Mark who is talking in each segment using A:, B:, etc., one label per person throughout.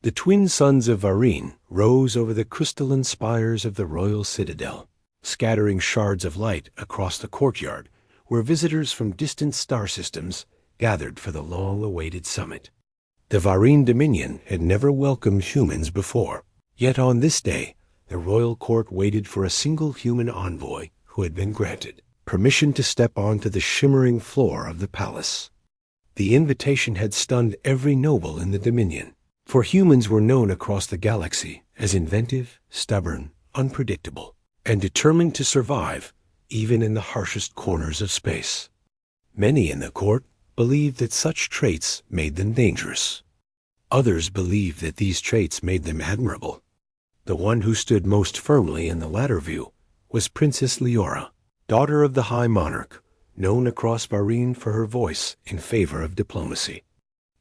A: The twin suns of Varine rose over the crystalline spires of the royal citadel, scattering shards of light across the courtyard where visitors from distant star systems gathered for the long-awaited summit. The Varine Dominion had never welcomed humans before, yet on this day the royal court waited for a single human envoy who had been granted permission to step onto the shimmering floor of the palace. The invitation had stunned every noble in the Dominion, for humans were known across the galaxy as inventive, stubborn, unpredictable, and determined to survive even in the harshest corners of space. Many in the court believed that such traits made them dangerous. Others believed that these traits made them admirable. The one who stood most firmly in the latter view was Princess Leora, daughter of the High Monarch, known across Varine for her voice in favor of diplomacy.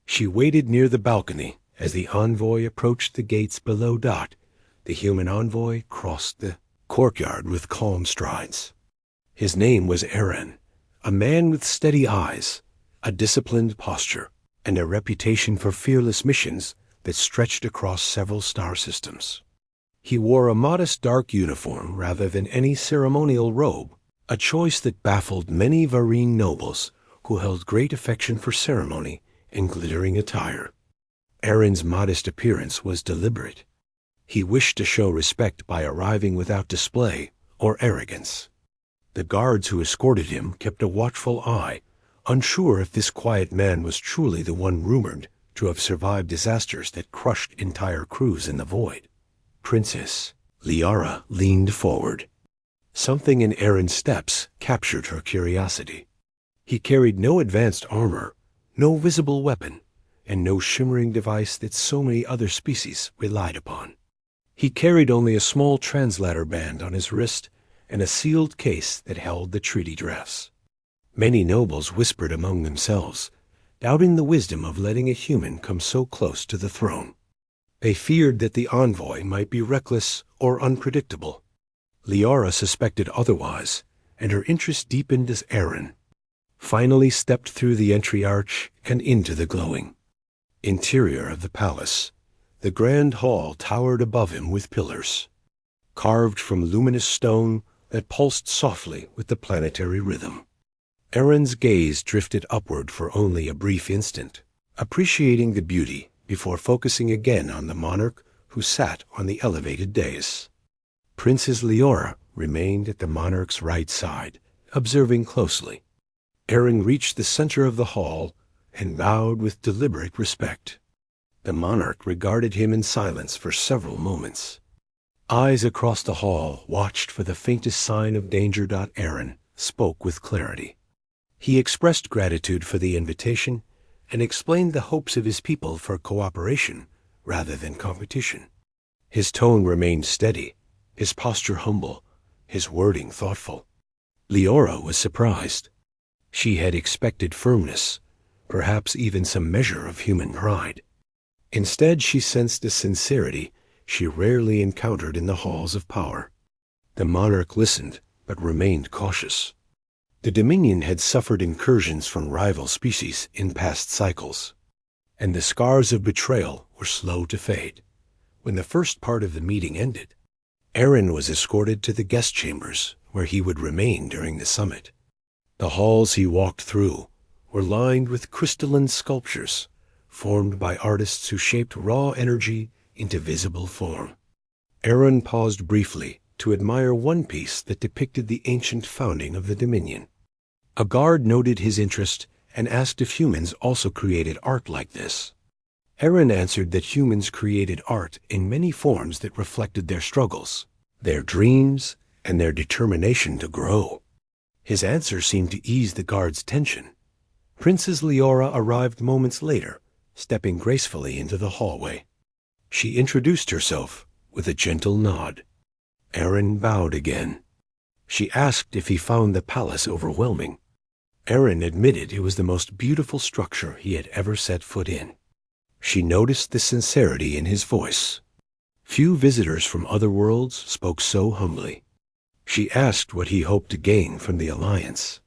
A: She waited near the balcony as the envoy approached the gates below Dot. The human envoy crossed the courtyard with calm strides. His name was Eren, a man with steady eyes, a disciplined posture, and a reputation for fearless missions that stretched across several star systems. He wore a modest dark uniform rather than any ceremonial robe, a choice that baffled many Varine nobles who held great affection for ceremony and glittering attire. Eren's modest appearance was deliberate. He wished to show respect by arriving without display or arrogance. The guards who escorted him kept a watchful eye, unsure if this quiet man was truly the one rumored to have survived disasters that crushed entire crews in the void. Princess Liara leaned forward. Something in Eren's steps captured her curiosity. He carried no advanced armor, no visible weapon, and no shimmering device that so many other species relied upon. He carried only a small translator band on his wrist and a sealed case that held the treaty drafts. Many nobles whispered among themselves, doubting the wisdom of letting a human come so close to the throne. They feared that the envoy might be reckless or unpredictable. Liara suspected otherwise, and her interest deepened as Eren finally stepped through the entry arch and into the glowing interior of the palace. The grand hall towered above him with pillars, carved from luminous stone that pulsed softly with the planetary rhythm. Eren's gaze drifted upward for only a brief instant, appreciating the beauty before focusing again on the monarch who sat on the elevated dais. Princess Leora remained at the monarch's right side, observing closely. Eren reached the center of the hall and bowed with deliberate respect. The monarch regarded him in silence for several moments. Eyes across the hall watched for the faintest sign of danger. Eren spoke with clarity. He expressed gratitude for the invitation and explained the hopes of his people for cooperation rather than competition. His tone remained steady, his posture humble, his wording thoughtful. Leora was surprised. She had expected firmness, perhaps even some measure of human pride. Instead, she sensed a sincerity she rarely encountered in the halls of power. The monarch listened, but remained cautious. The Dominion had suffered incursions from rival species in past cycles, and the scars of betrayal were slow to fade. When the first part of the meeting ended, Eren was escorted to the guest chambers where he would remain during the summit. The halls he walked through were lined with crystalline sculptures formed by artists who shaped raw energy into visible form. Eren paused briefly to admire one piece that depicted the ancient founding of the Dominion. A guard noted his interest and asked if humans also created art like this. Eren answered that humans created art in many forms that reflected their struggles, their dreams, and their determination to grow. His answer seemed to ease the guard's tension. Princess Leora arrived moments later, stepping gracefully into the hallway. She introduced herself with a gentle nod. Eren bowed again. She asked if he found the palace overwhelming. Eren admitted it was the most beautiful structure he had ever set foot in. She noticed the sincerity in his voice. Few visitors from other worlds spoke so humbly. She asked what he hoped to gain from the alliance.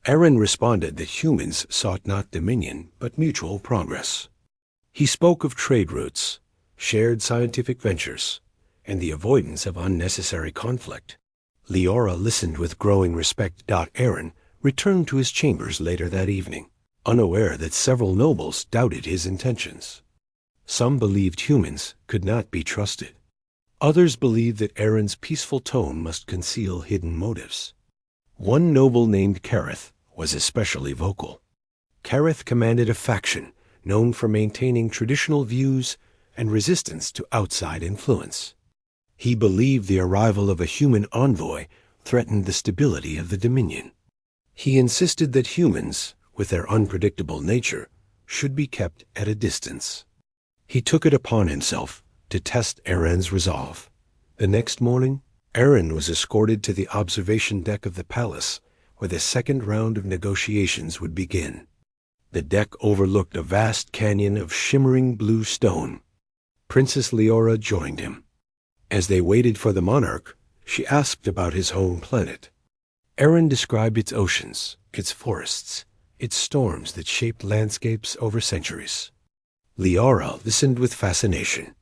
A: Eren responded that humans sought not dominion, but mutual progress. He spoke of trade routes, shared scientific ventures, and the avoidance of unnecessary conflict. Leora listened with growing respect. Aaron returned to his chambers later that evening, unaware that several nobles doubted his intentions. Some believed humans could not be trusted. Others believed that Aaron's peaceful tone must conceal hidden motives. One noble named Kareth was especially vocal. Kareth commanded a faction known for maintaining traditional views and resistance to outside influence. He believed the arrival of a human envoy threatened the stability of the Dominion. He insisted that humans, with their unpredictable nature, should be kept at a distance. He took it upon himself to test Aaron's resolve. The next morning, Aaron was escorted to the observation deck of the palace, where the second round of negotiations would begin. The deck overlooked a vast canyon of shimmering blue stone. Princess Leora joined him. As they waited for the monarch, she asked about his home planet. Aaron described its oceans, its forests, its storms that shaped landscapes over centuries. Leora listened with fascination.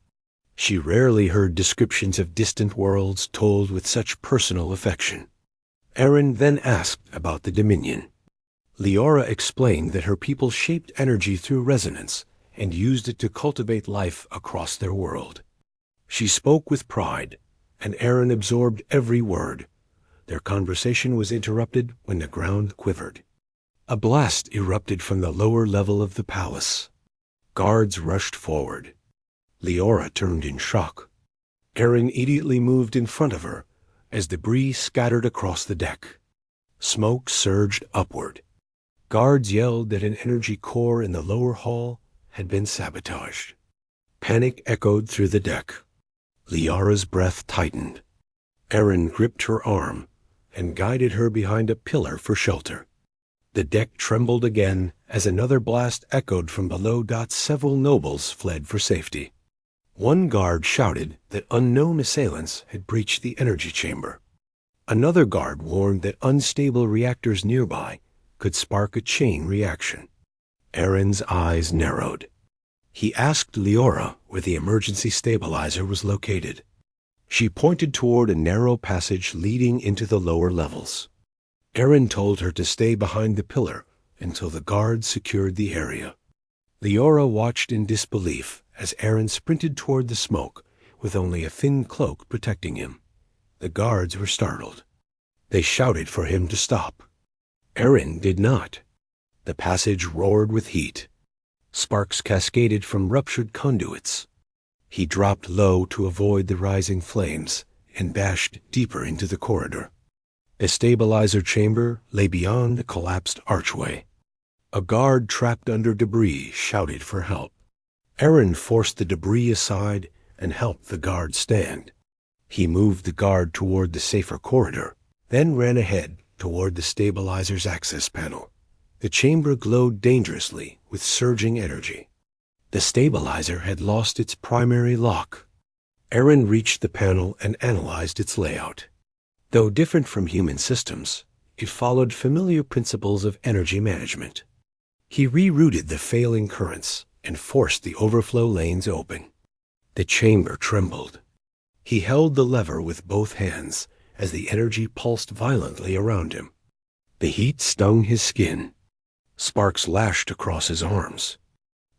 A: She rarely heard descriptions of distant worlds told with such personal affection. Aaron then asked about the Dominion. Leora explained that her people shaped energy through resonance and used it to cultivate life across their world. She spoke with pride, and Aaron absorbed every word. Their conversation was interrupted when the ground quivered. A blast erupted from the lower level of the palace. Guards rushed forward. Leora turned in shock. Aaron immediately moved in front of her as debris scattered across the deck. Smoke surged upward. Guards yelled that an energy core in the lower hall had been sabotaged. Panic echoed through the deck. Leora's breath tightened. Aaron gripped her arm and guided her behind a pillar for shelter. The deck trembled again as another blast echoed from below. Several nobles fled for safety. One guard shouted that unknown assailants had breached the energy chamber. Another guard warned that unstable reactors nearby could spark a chain reaction. Aaron's eyes narrowed. He asked Leora where the emergency stabilizer was located. She pointed toward a narrow passage leading into the lower levels. Aaron told her to stay behind the pillar until the guards secured the area. Leora watched in disbelief as Aaron sprinted toward the smoke with only a thin cloak protecting him. The guards were startled. They shouted for him to stop. Aaron did not. The passage roared with heat. Sparks cascaded from ruptured conduits. He dropped low to avoid the rising flames and dashed deeper into the corridor. The stabilizer chamber lay beyond the collapsed archway. A guard trapped under debris shouted for help. Aaron forced the debris aside and helped the guard stand. He moved the guard toward the safer corridor, then ran ahead toward the stabilizer's access panel. The chamber glowed dangerously with surging energy. The stabilizer had lost its primary lock. Aaron reached the panel and analyzed its layout. Though different from human systems, it followed familiar principles of energy management. He rerouted the failing currents and forced the overflow lanes open. The chamber trembled. He held the lever with both hands as the energy pulsed violently around him. The heat stung his skin. Sparks lashed across his arms.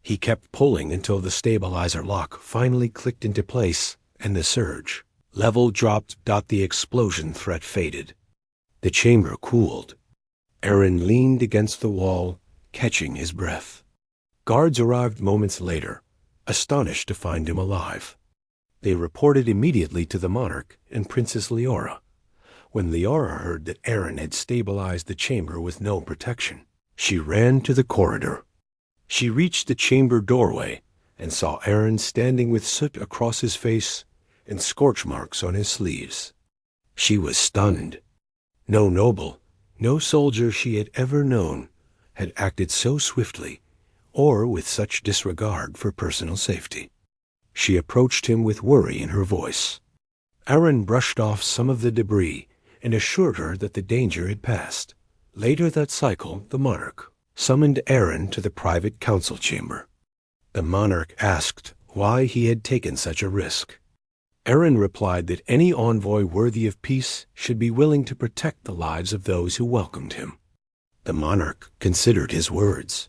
A: He kept pulling until the stabilizer lock finally clicked into place and the surge level dropped. The explosion threat faded. The chamber cooled. Aaron leaned against the wall, catching his breath. Guards arrived moments later, astonished to find him alive. They reported immediately to the monarch and Princess Leora. When Leora heard that Aaron had stabilized the chamber with no protection, she ran to the corridor. She reached the chamber doorway and saw Aaron standing with soot across his face and scorch marks on his sleeves. She was stunned. No noble, no soldier she had ever known had acted so swiftly or with such disregard for personal safety. She approached him with worry in her voice. Aaron brushed off some of the debris and assured her that the danger had passed. Later that cycle, the monarch summoned Aaron to the private council chamber. The monarch asked why he had taken such a risk. Aaron replied that any envoy worthy of peace should be willing to protect the lives of those who welcomed him. The monarch considered his words.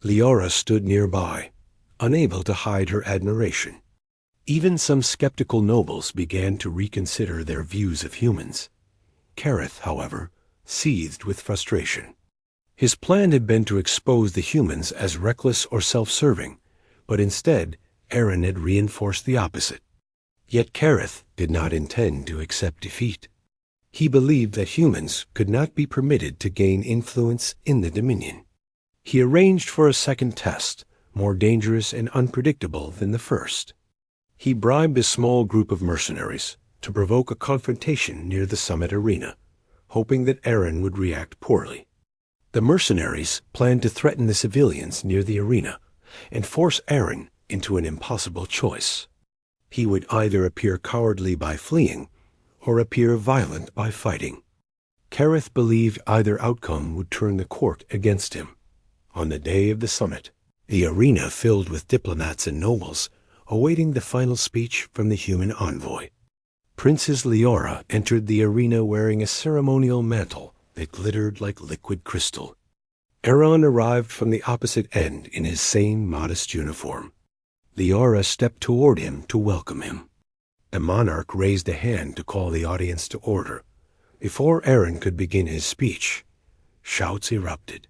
A: Leora stood nearby, unable to hide her admiration. Even some skeptical nobles began to reconsider their views of humans. Kareth, however, seethed with frustration. His plan had been to expose the humans as reckless or self-serving, but instead Aaron had reinforced the opposite. Yet Kareth did not intend to accept defeat. He believed that humans could not be permitted to gain influence in the Dominion. He arranged for a second test, more dangerous and unpredictable than the first. He bribed a small group of mercenaries to provoke a confrontation near the summit arena, hoping that Aaron would react poorly. The mercenaries planned to threaten the civilians near the arena and force Aaron into an impossible choice. He would either appear cowardly by fleeing or appear violent by fighting. Kareth believed either outcome would turn the court against him. On the day of the summit, the arena filled with diplomats and nobles awaiting the final speech from the human envoy. Princess Leora entered the arena wearing a ceremonial mantle that glittered like liquid crystal. Aaron arrived from the opposite end in his same modest uniform. Leora stepped toward him to welcome him. The monarch raised a hand to call the audience to order. Before Aaron could begin his speech, shouts erupted.